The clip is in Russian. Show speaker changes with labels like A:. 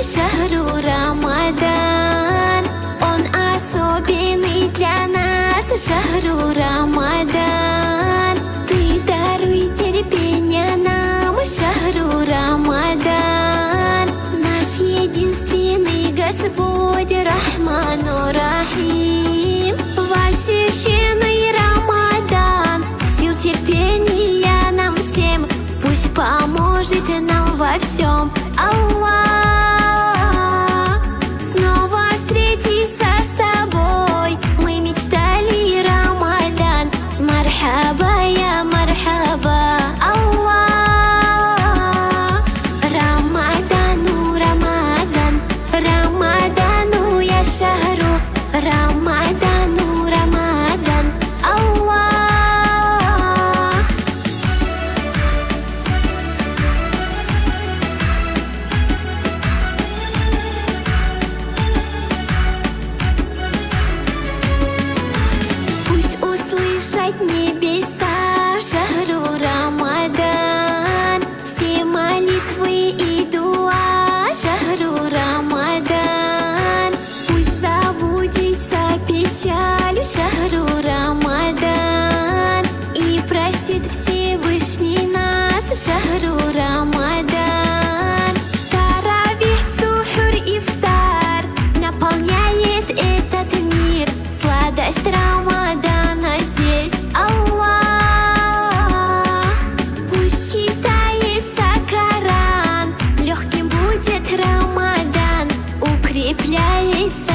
A: шахру Рамадан. Он особенный для нас, шахру Рамадан. Ты даруй терпение нам, шахру Рамадан. Наш единственный Господь, Рахману Рахим. Во священный Рамадан сил терпения нам всем, пусть поможет нам во всем Аллах. Снова встретиться с тобой мы мечтали, Рамадан. Мархаба, я мархаба, Аллах. Рамадану, Рамадан, Рамадану я шахру, Рамадану, Рамадан, Аллах. Пусть услышать небеса шахру Рамадан, все молитвы и дуа шахру Рамадан. Пусть забудется печаль шахру Рамадан, и просит Всевышний нас шахру Рамадан. Таравих, сухур, ифтар наполняет этот мир, сладость Рамадана здесь Аллах. Пусть читается Коран, легким будет Рамадан, укрепляется